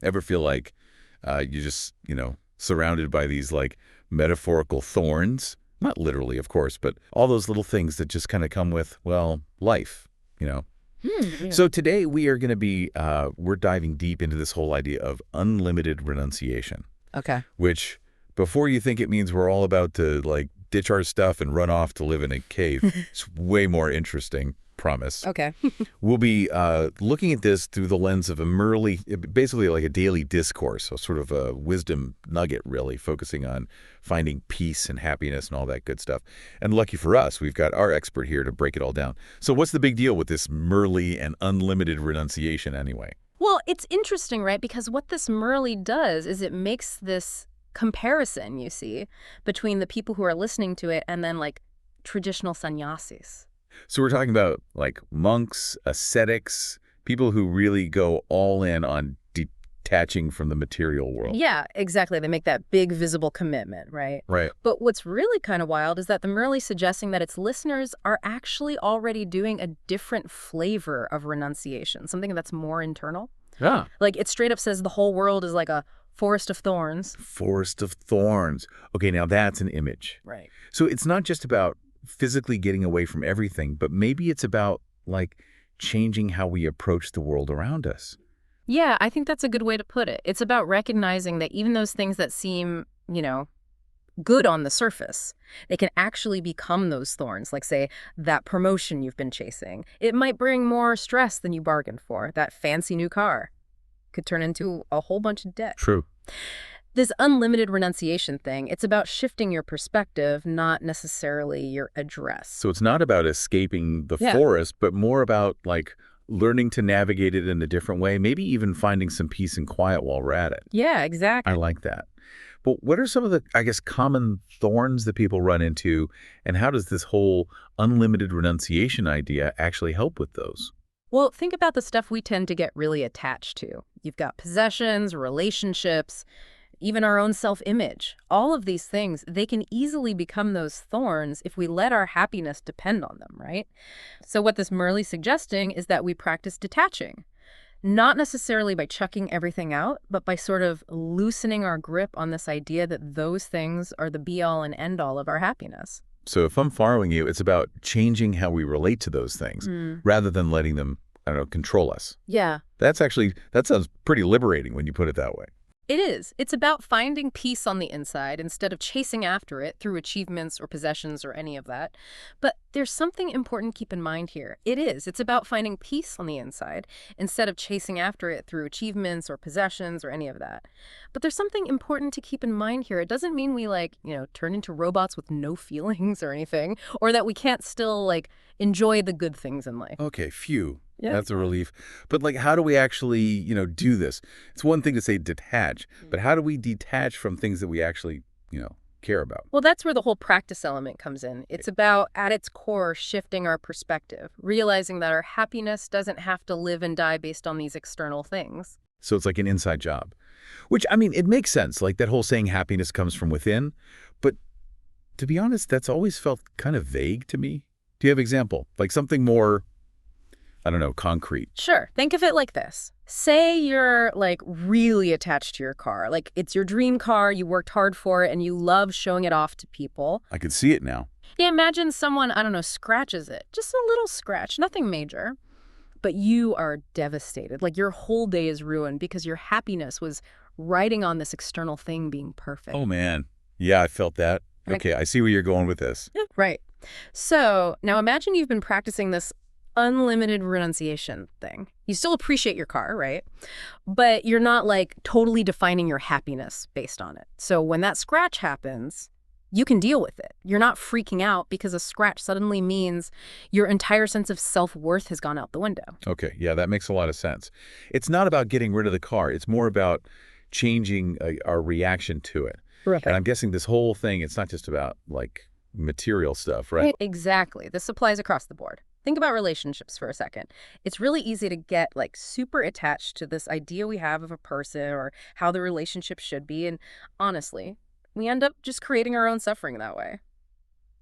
Ever feel like you're just, surrounded by these like metaphorical thorns? Not literally, of course, but all those little things that just kind of come with, well, life, you know? Yeah. So today we are going to be, we're diving deep into this whole idea of unlimited renunciation, Okay. which before you think it means we're all about to like ditch our stuff and run off to live in a cave, it's way more interesting, promise. Okay. We'll be looking at this through the lens of a Murli, basically like a daily discourse, so sort of a wisdom nugget, really, focusing on finding peace and happiness and all that good stuff. And lucky for us, we've got our expert here to break it all down. So what's the big deal with this Murli and unlimited renunciation anyway? Well, it's interesting, right? Because what this Murli does is it makes this comparison, you see, between the people who are listening to it and then like traditional sannyasis. So we're talking about like monks, ascetics, people who really go all in on detaching from the material world. Yeah, exactly. They make that big visible commitment, right? Right. But what's really kind of wild is that the Murli suggesting that its listeners are actually already doing a different flavor of renunciation, something that's more internal. Yeah. Like it straight up says the whole world is like a forest of thorns. Forest of thorns. Okay, now that's an image. Right. So it's not just about physically getting away from everything, but maybe it's about like changing how we approach the world around us. Yeah, I think that's a good way to put it. It's about recognizing that even those things that seem, good on the surface, they can actually become those thorns. Like, say, that promotion you've been chasing. It might bring more stress than you bargained for. That fancy new car could turn into a whole bunch of debt. True. This unlimited renunciation thing, it's about shifting your perspective, not necessarily your address. So it's not about escaping the Yeah. forest, but more about like learning to navigate it in a different way, maybe even finding some peace and quiet while we're at it. Yeah, exactly. I like that. But what are some of the, I guess, common thorns that people run into, and how does this whole unlimited renunciation idea actually help with those? Well, think about the stuff we tend to get really attached to. You've got possessions, relationships, even our own self-image. All of these things, they can easily become those thorns if we let our happiness depend on them, right? So what this Murli's suggesting is that we practice detaching. Not necessarily by chucking everything out, but by sort of loosening our grip on this idea that those things are the be-all and end-all of our happiness. So if I'm following you, it's about changing how we relate to those things rather than letting them, I don't know, control us. Yeah. That sounds pretty liberating when you put it that way. It is. It's about finding peace on the inside instead of chasing after it through achievements or possessions or any of that. But there's something important to keep in mind here. It's about finding peace on the inside instead of chasing after it through achievements or possessions or any of that. But there's something important to keep in mind here. It doesn't mean we turn into robots with no feelings or anything, or that we can't still enjoy the good things in life. Okay, phew. Yeah. That's a relief. But how do we actually, do this? It's one thing to say detach, but how do we detach from things that we actually, care about? Well, that's where the whole practice element comes in. It's about, at its core, shifting our perspective, realizing that our happiness doesn't have to live and die based on these external things. So it's like an inside job, which, I mean, it makes sense. Like that whole saying happiness comes from within. But to be honest, that's always felt kind of vague to me. Do you have an example? Like something more, I don't know, concrete? Sure. Think of it like this. Say you're really attached to your car. Like it's your dream car, you worked hard for it, and you love showing it off to people. I could see it now. Yeah, imagine someone, I don't know, scratches it. Just a little scratch, nothing major. But you are devastated. Like your whole day is ruined because your happiness was riding on this external thing being perfect. Oh, man. Yeah, I felt that. Okay, I see where you're going with this. Yeah, right. So now imagine you've been practicing this unlimited renunciation thing. You still appreciate your car, right? But you're not totally defining your happiness based on it. So when that scratch happens, you can deal with it. You're not freaking out because a scratch suddenly means your entire sense of self-worth has gone out the window. Okay, yeah, that makes a lot of sense. It's not about getting rid of the car. It's more about changing our reaction to it. Right. And I'm guessing this whole thing, it's not just about material stuff, right? Exactly. This applies across the board. Think about relationships for a second. It's really easy to get super attached to this idea we have of a person or how the relationship should be. And honestly, we end up just creating our own suffering that way.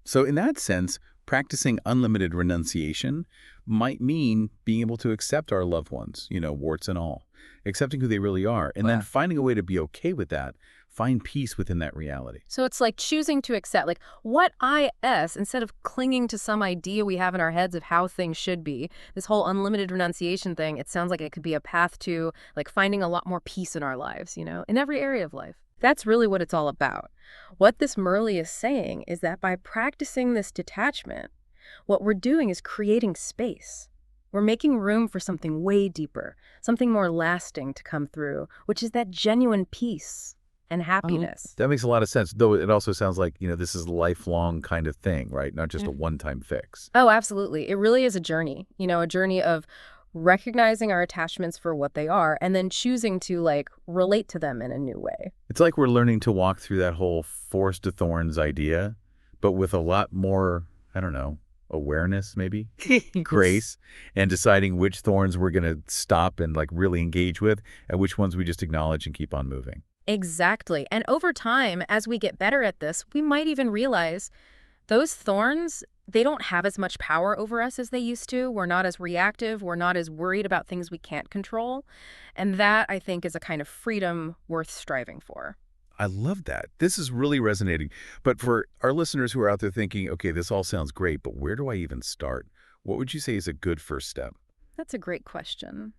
So in that sense, practicing unlimited renunciation might mean being able to accept our loved ones, warts and all. accepting who they really are, and then Yeah. finding a way to be okay with that, find peace within that reality. So it's like choosing to accept, like, what is, instead of clinging to some idea we have in our heads of how things should be. This whole unlimited renunciation thing, it sounds like it could be a path to, like, finding a lot more peace in our lives, in every area of life. That's really what it's all about. What this Murli is saying is that by practicing this detachment, what we're doing is creating space. We're making room for something way deeper, something more lasting to come through, which is that genuine peace and happiness. That makes a lot of sense, though it also sounds like, this is a lifelong kind of thing, right? Not just a one-time fix. Oh, absolutely. It really is a journey, a journey of recognizing our attachments for what they are and then choosing to, like, relate to them in a new way. It's like we're learning to walk through that whole forest of thorns idea, but with a lot more, I don't know, awareness maybe, grace, and deciding which thorns we're going to stop and like really engage with and which ones we just acknowledge and keep on moving. Exactly. And over time, as we get better at this, we might even realize those thorns, they don't have as much power over us as they used to. We're not as reactive. We're not as worried about things we can't control. And that, I think, is a kind of freedom worth striving for. I love that. This is really resonating. But for our listeners who are out there thinking, okay, this all sounds great, but where do I even start? What would you say is a good first step? That's a great question.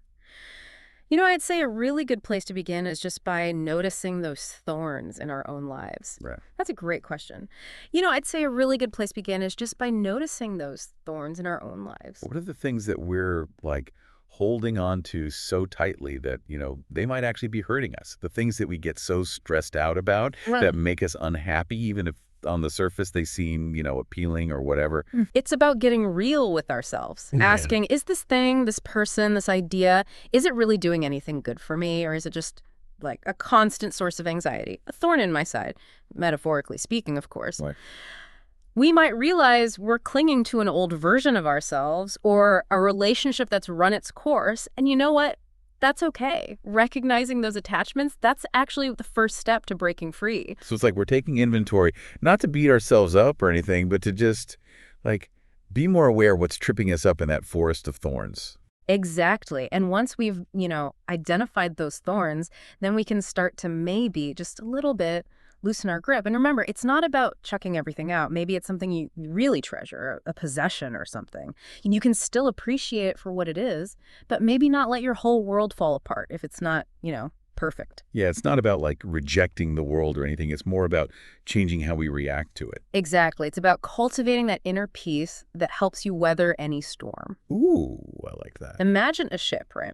I'd say a really good place to begin is just by noticing those thorns in our own lives. Right. That's a great question. I'd say a really good place to begin is just by noticing those thorns in our own lives. What are the things that we're like holding on to so tightly that, they might actually be hurting us? The things that we get so stressed out about that make us unhappy, even if on the surface they seem, appealing or whatever. It's about getting real with ourselves, asking, is this thing, this person, this idea, is it really doing anything good for me? Or is it just like a constant source of anxiety, a thorn in my side, metaphorically speaking, of course. Right. We might realize we're clinging to an old version of ourselves or a relationship that's run its course. And you know what? That's okay. Recognizing those attachments, that's actually the first step to breaking free. So it's like we're taking inventory, not to beat ourselves up or anything, but to just like be more aware of what's tripping us up in that forest of thorns. Exactly. And once we've, identified those thorns, then we can start to maybe just a little bit loosen our grip. And remember, it's not about chucking everything out. Maybe it's something you really treasure, a possession or something. And you can still appreciate it for what it is, but maybe not let your whole world fall apart if it's not, perfect. Yeah, it's not about like rejecting the world or anything. It's more about changing how we react to it. Exactly. It's about cultivating that inner peace that helps you weather any storm. Ooh, I like that. Imagine a ship, right?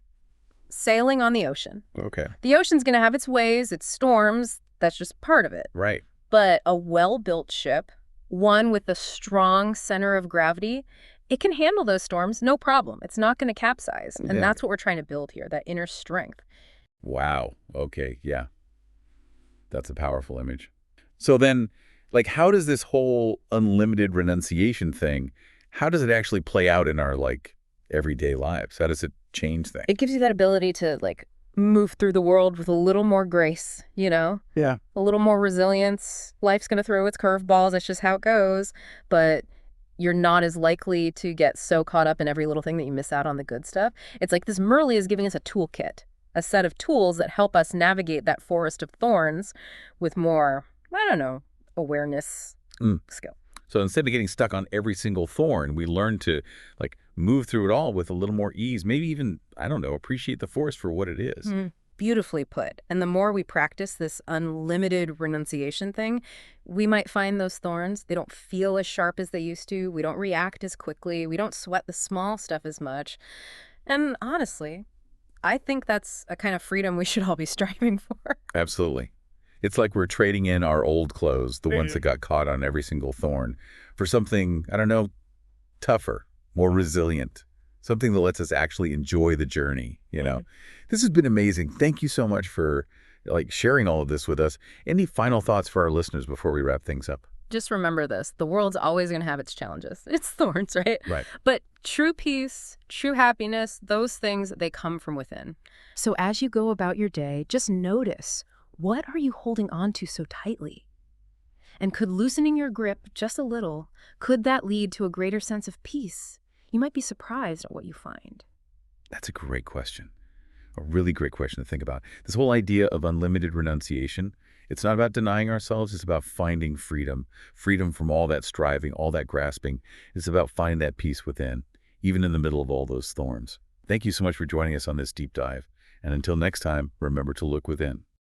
Sailing on the ocean. Okay. The ocean's going to have its waves, its storms. That's just part of it. Right. But a well-built ship, one with a strong center of gravity, it can handle those storms, no problem. It's not going to capsize. And Yeah. that's what we're trying to build here, that inner strength. Wow. Okay. Yeah. That's a powerful image. So then, like, how does this whole unlimited renunciation thing, how does it actually play out in our, like, everyday lives? How does it change things? It gives you that ability to, like, move through the world with a little more grace, Yeah. a little more resilience. Life's going to throw its curveballs. That's just how it goes. But you're not as likely to get so caught up in every little thing that you miss out on the good stuff. It's like this Murli is giving us a toolkit, a set of tools that help us navigate that forest of thorns with more, awareness, skill. So instead of getting stuck on every single thorn, we learn to, like, move through it all with a little more ease. Maybe even, appreciate the forest for what it is. Beautifully put. And the more we practice this unlimited renunciation thing, we might find those thorns. They don't feel as sharp as they used to. We don't react as quickly. We don't sweat the small stuff as much. And honestly, I think that's a kind of freedom we should all be striving for. Absolutely. It's like we're trading in our old clothes, the ones that got caught on every single thorn, for something, tougher, more resilient, something that lets us actually enjoy the journey, This has been amazing. Thank you so much for, like, sharing all of this with us. Any final thoughts for our listeners before we wrap things up? Just remember this. The world's always going to have its challenges. It's thorns, right? Right. But true peace, true happiness, those things, they come from within. So as you go about your day, just notice, what are you holding on to so tightly? And could loosening your grip just a little, could that lead to a greater sense of peace? You might be surprised at what you find. That's a great question. A really great question to think about. This whole idea of unlimited renunciation, it's not about denying ourselves, it's about finding freedom. Freedom from all that striving, all that grasping. It's about finding that peace within, even in the middle of all those thorns. Thank you so much for joining us on this deep dive. And until next time, remember to look within.